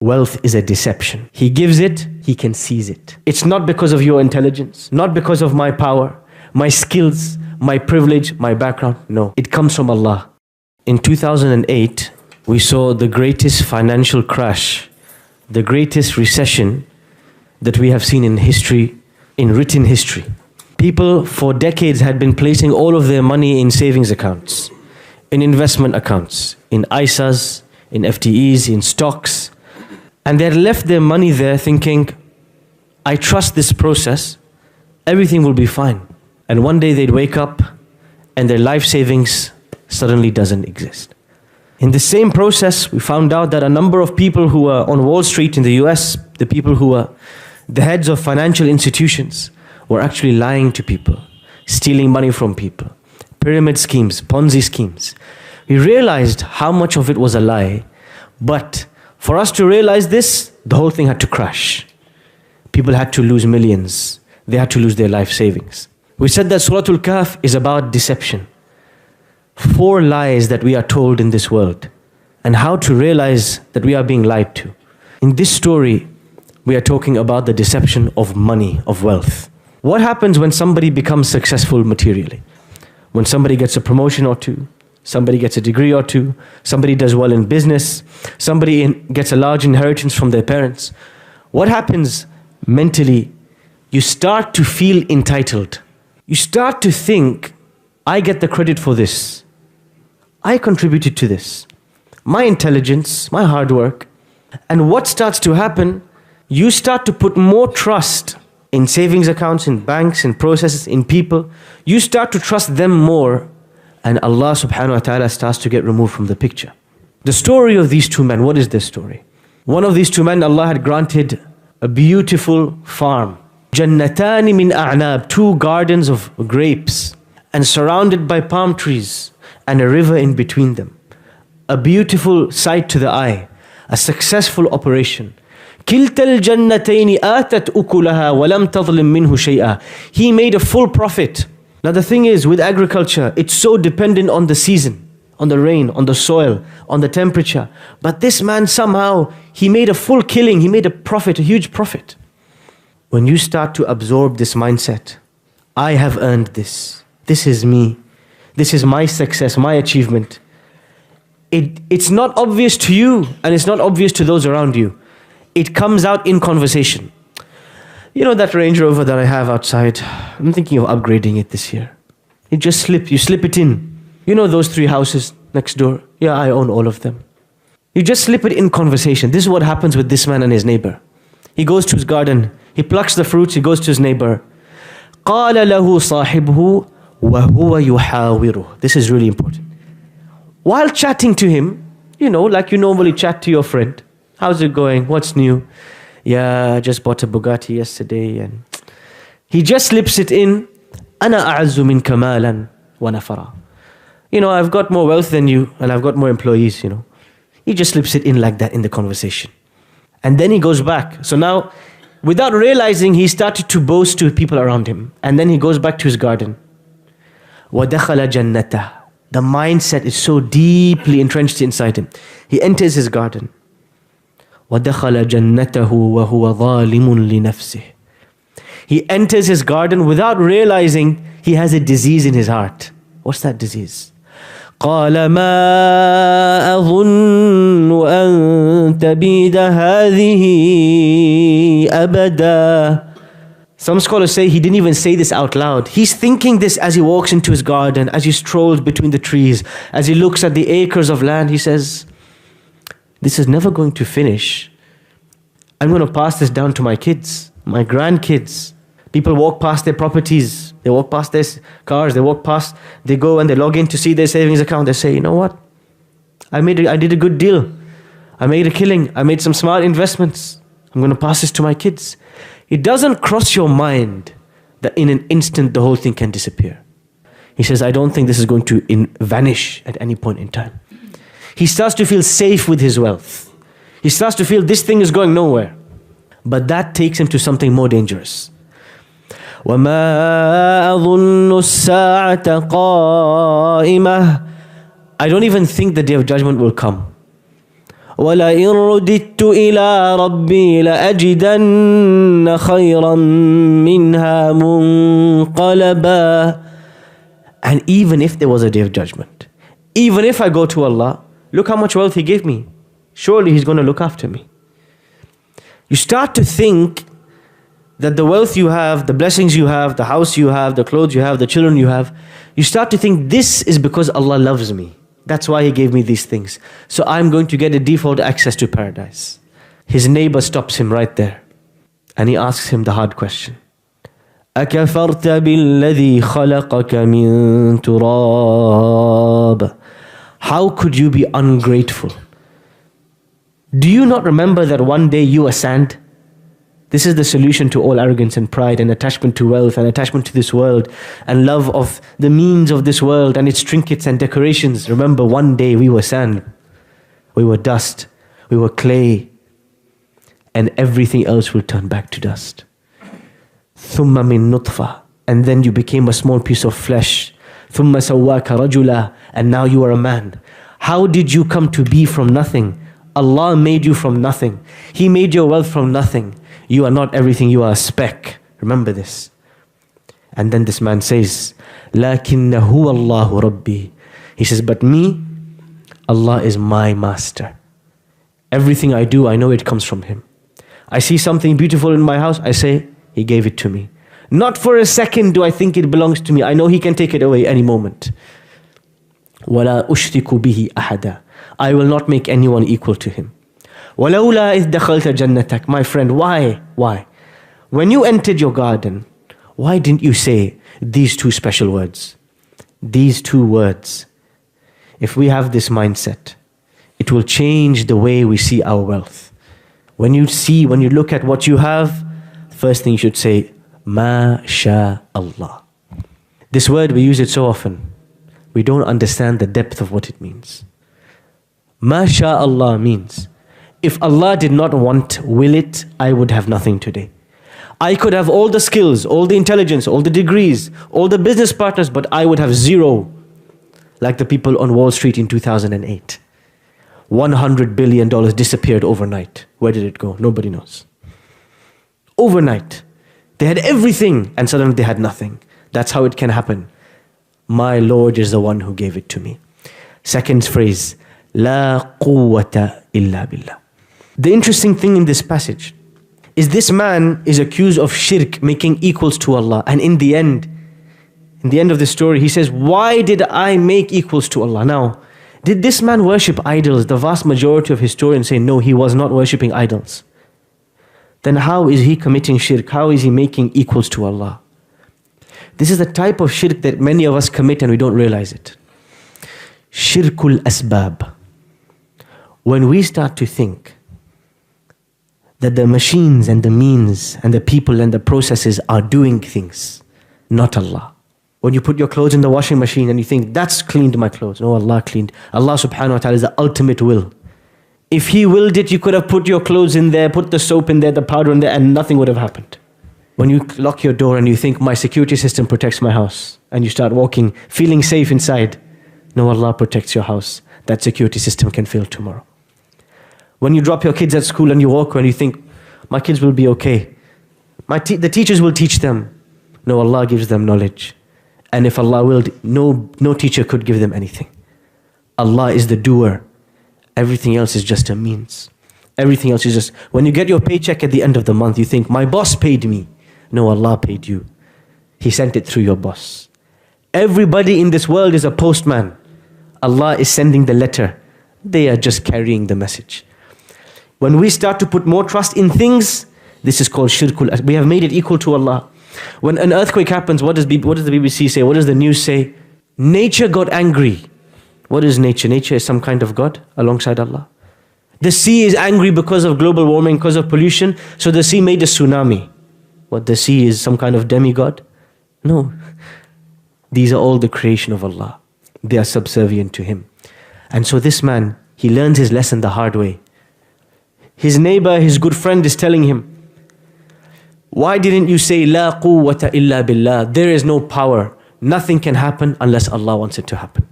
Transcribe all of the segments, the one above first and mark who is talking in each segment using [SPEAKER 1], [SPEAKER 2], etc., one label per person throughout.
[SPEAKER 1] Wealth is a deception. He gives it, he can seize it. It's not because of your intelligence, not because of my power, my skills, my privilege, my background. No, it comes from Allah. In 2008, we saw the greatest financial crash, the greatest recession that we have seen in history, in written history. People for decades had been placing all of their money in savings accounts, in investment accounts, in ISAs, in FTEs, in stocks. And they had left their money there thinking, I trust this process, everything will be fine. And one day they'd wake up and their life savings suddenly doesn't exist. In the same process, we found out that a number of people who were on Wall Street in the US, the people who were the heads of financial institutions, were actually lying to people, stealing money from people, pyramid schemes, Ponzi schemes. We realized how much of it was a lie, but for us to realize this, the whole thing had to crash. People had to lose millions. They had to lose their life savings. We said that Surah Al-Kahf is about deception. 4 lies that we are told in this world, and how to realize that we are being lied to. In this story, we are talking about the deception of money, of wealth. What happens when somebody becomes successful materially? When somebody gets a promotion or two, somebody gets a degree or two, somebody does well in business, somebody gets a large inheritance from their parents. What happens mentally? You start to feel entitled. You start to think, I get the credit for this. I contributed to this. My intelligence, my hard work. And what starts to happen? You start to put more trust in savings accounts, in banks, in processes, in people. You start to trust them more, and Allah subhanahu wa ta'ala starts to get removed from the picture. The story of these 2 men, what is this story? One of these 2 men, Allah had granted a beautiful farm. Jannatani min a'nab, 2 gardens of grapes, and surrounded by palm trees, and a river in between them. A beautiful sight to the eye, a successful operation. كِلْتَ الْجَنَّتَيْنِ آتَتْ أُكُلَهَا وَلَمْ تَظْلِمْ مِنْهُ شَيْئًا. He made a full profit. Now the thing is, with agriculture, it's so dependent on the season, on the rain, on the soil, on the temperature. But this man somehow, he made a full killing, he made a profit, a huge profit. When you start to absorb this mindset, I have earned this. This is me. This is my success, my achievement. It's not obvious to you, and it's not obvious to those around you. It comes out in conversation. You know that Range Rover that I have outside? I'm thinking of upgrading it this year. You slip it in. You know those 3 houses next door? Yeah, I own all of them. You just slip it in conversation. This is what happens with this man and his neighbor. He goes to his garden, he plucks the fruits, he goes to his neighbor. قَالَ لَهُ صَاحِبُهُ وَهُوَ يُحَاوِرُهُ. This is really important. While chatting to him, you know, like you normally chat to your friend. How's it going? What's new? Yeah, I just bought a Bugatti yesterday. And he just slips it in. أَنَا أَعَزُّ مِنْكَ مَالًا وَنَفَرًا. You know, I've got more wealth than you, and I've got more employees, you know. He just slips it in like that in the conversation. And then he goes back. So now, without realizing, he started to boast to people around him. And then he goes back to his garden. وَدَخَلَ جَنَّتَهُ. The mindset is so deeply entrenched inside him. He enters his garden. وَدَخَلَ جَنَّتَهُ وَهُوَ ظَالِمٌ لِنَفْسِهِ. He enters his garden without realizing he has a disease in his heart. What's that disease? قَالَ مَا أَظُنُّ أَن تَبِيدَ هَذِهِ أَبَدًا. Some scholars say he didn't even say this out loud. He's thinking this as he walks into his garden, as he strolls between the trees, as he looks at the acres of land. He says, this is never going to finish. I'm going to pass this down to my kids, my grandkids. People walk past their properties, they walk past their cars, they go and they log in to see their savings account. They say, you know what? I did a good deal. I made a killing. I made some smart investments. I'm going to pass this to my kids. It doesn't cross your mind that in an instant the whole thing can disappear. He says, I don't think this is going to vanish at any point in time. He starts to feel safe with his wealth. He starts to feel this thing is going nowhere. But that takes him to something more dangerous. وَمَا أَظُنُّ السَّاعَةَ قَائِمَةً. I don't even think the day of judgment will come. وَلَئِن رُدِدتُّ إِلَىٰ رَبِّي لَأَجِدَنَّ خَيْرًا مِّنْهَا مُنْقَلَبًا. And even if there was a day of judgment, even if I go to Allah, look how much wealth He gave me. Surely He's going to look after me. You start to think that the wealth you have, the blessings you have, the house you have, the clothes you have, the children you have, you start to think this is because Allah loves me. That's why He gave me these things. So I'm going to get a default access to paradise. His neighbor stops him right there. And he asks him the hard question. أَكَفَرْتَ بِالَّذِي خَلَقَكَ مِن تُرَابٍ. How could you be ungrateful? Do you not remember that one day you were sand? This is the solution to all arrogance and pride and attachment to wealth and attachment to this world and love of the means of this world and its trinkets and decorations. Remember, one day we were sand, we were dust, we were clay, and everything else will turn back to dust. ثُمَّ مِن نُطْفَةٍ. And then you became a small piece of flesh. ثُمَّ سَوَّاكَ رَجُلًا. And now you are a man. How did you come to be from nothing? Allah made you from nothing. He made your wealth from nothing. You are not everything, you are a speck. Remember this. And then this man says, لَكِنَّ هُوَ اللَّهُ رَبِّي. He says, but me, Allah is my master. Everything I do, I know it comes from Him. I see something beautiful in my house, I say, He gave it to me. Not for a second do I think it belongs to me. I know He can take it away any moment. وَلَا أُشْرِكُ بِهِ أَحَدًا. I will not make anyone equal to Him. وَلَوْلَا إِذْ دَخَلْتَ جَنَّتَكَ. My friend, why? Why? When you entered your garden, why didn't you say these two special words? These two words. If we have this mindset, it will change the way we see our wealth. When you look at what you have, first thing you should say, Ma sha Allah. This word, we use it so often. We don't understand the depth of what it means. Ma sha Allah means, if Allah did not will it, I would have nothing today. I could have all the skills, all the intelligence, all the degrees, all the business partners, but I would have zero. Like the people on Wall Street in 2008. $100 billion disappeared overnight. Where did it go? Nobody knows. Overnight. They had everything and suddenly they had nothing. That's how it can happen. My Lord is the one who gave it to me. Second phrase, La quwwata illa billah. The interesting thing in this passage is this man is accused of shirk, making equals to Allah. And in the end of the story, he says, why did I make equals to Allah? Now, did this man worship idols? The vast majority of historians say, no, he was not worshipping idols. Then how is he committing shirk? How is he making equals to Allah? This is the type of shirk that many of us commit and we don't realize it. Shirkul asbab. When we start to think that the machines and the means and the people and the processes are doing things, not Allah. When you put your clothes in the washing machine and you think, that's cleaned my clothes. No, Allah cleaned. Allah subhanahu wa ta'ala is the ultimate will. If He willed it, you could have put your clothes in there, put the soap in there, the powder in there, and nothing would have happened. When you lock your door and you think, my security system protects my house, and you start walking, feeling safe inside. No, Allah protects your house. That security system can fail tomorrow. When you drop your kids at school and you walk and you think, my kids will be okay. The teachers will teach them. No, Allah gives them knowledge. And if Allah willed, no teacher could give them anything. Allah is the doer. Everything else is just a means. Everything else is just, when you get your paycheck at the end of the month, you think, my boss paid me. No, Allah paid you. He sent it through your boss. Everybody in this world is a postman. Allah is sending the letter. They are just carrying the message. When we start to put more trust in things, this is called shirkul. We have made it equal to Allah. When an earthquake happens, what does the BBC say? What does the news say? Nature got angry. What is nature? Nature is some kind of God alongside Allah. The sea is angry because of global warming, because of pollution. So the sea made a tsunami. What, the sea is some kind of demigod? No. These are all the creation of Allah. They are subservient to Him. And so this man, he learns his lesson the hard way. His neighbor, his good friend is telling him, why didn't you say, La quwwata illa billah? There is no power. Nothing can happen unless Allah wants it to happen.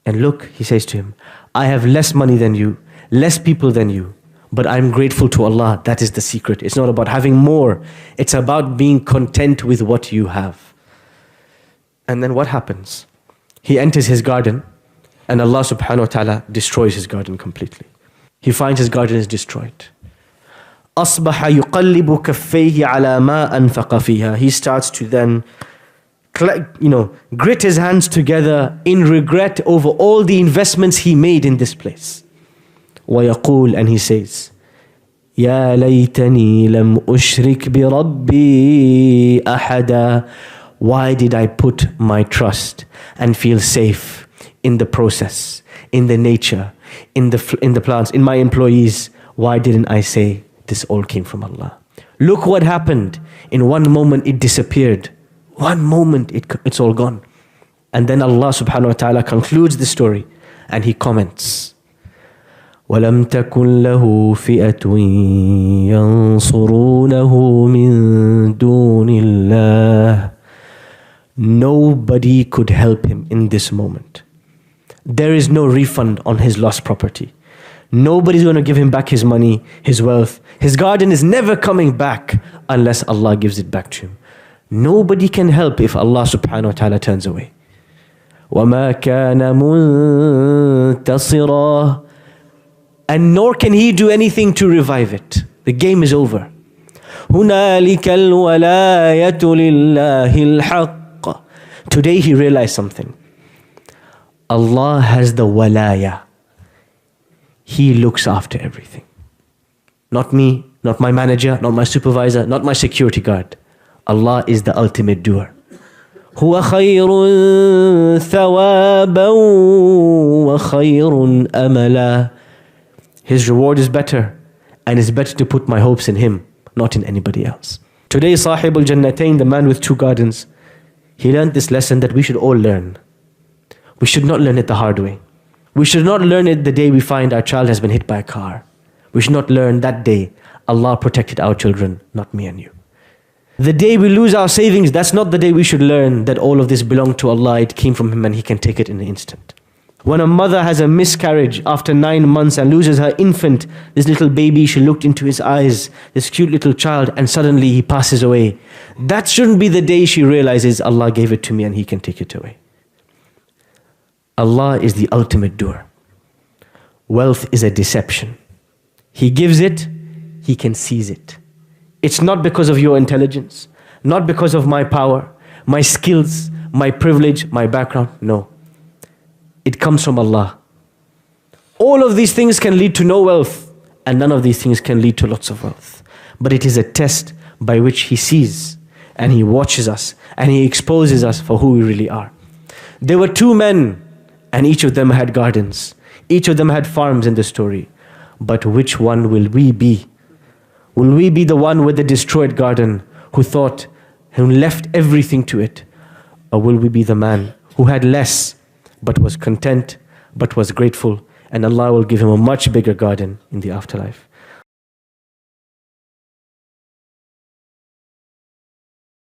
[SPEAKER 1] And look, he says to him, I have less money than you, less people than you, but I'm grateful to Allah. That is the secret. It's not about having more. It's about being content with what you have. And then what happens? He enters his garden, and Allah subhanahu wa ta'ala destroys his garden completely. He finds his garden is destroyed. أَصْبَحَ يُقَلِّبُ كَفَّيْهِ عَلَى مَا أَنْفَقَ فِيهَا. He starts to then grit his hands together in regret over all the investments he made in this place. وَيَقُولُ, and he says, يَا لَيْتَنِي لَمْ أُشْرِكْ بِرَبِّي أَحَدًا. Why did I put my trust and feel safe in the process, in the nature, in the plants, in my employees? Why didn't I say this all came from Allah? Look what happened. In one moment it disappeared. One moment it's all gone. And then Allah subhanahu wa ta'ala concludes the story and he comments, وَلَمْ تَكُنْ لَهُ فِئَةٌ يَنْصُرُونَهُ مِن دُونِ اللَّهِ. Nobody could help him in this moment. There is no refund on his lost property. Nobody's going to give him back his money, his wealth. His garden is never coming back unless Allah gives it back to him. Nobody can help if Allah subhanahu wa ta'ala turns away. وَمَا كَانَ مُنْتَصِرًا. And nor can he do anything to revive it. The game is over. هُنَالِكَ الْوَلَايَةُ لِلَّهِ الْحَقِّ. Today he realized something. Allah has the walaya. He looks after everything. Not me, not my manager, not my supervisor, not my security guard. Allah is the ultimate doer. هُوَ خَيْرٌ ثَوَابًا وَخَيْرٌ أَمَلًا. His reward is better, and it's better to put my hopes in him, not in anybody else. Today, Sahib al-Jannatain, the man with two gardens, he learned this lesson that we should all learn. We should not learn it the hard way. We should not learn it the day we find our child has been hit by a car. We should not learn that day Allah protected our children, not me and you. The day we lose our savings, that's not the day we should learn that all of this belonged to Allah, it came from Him and He can take it in an instant. When a mother has a miscarriage after 9 months and loses her infant, this little baby, she looked into his eyes, this cute little child, and suddenly he passes away. That shouldn't be the day she realizes Allah gave it to me and He can take it away. Allah is the ultimate doer. Wealth is a deception. He gives it, He can seize it. It's not because of your intelligence, not because of my power, my skills, my privilege, my background. No. It comes from Allah. All of these things can lead to no wealth, and none of these things can lead to lots of wealth. But it is a test by which He sees, and He watches us, and He exposes us for who we really are. There were 2 men, and each of them had gardens. Each of them had farms in the story. But which one will we be? Will we be the one with the destroyed garden who left everything to it? Or will we be the man who had less but was content, but was grateful, and Allah will give him a much bigger garden in the afterlife?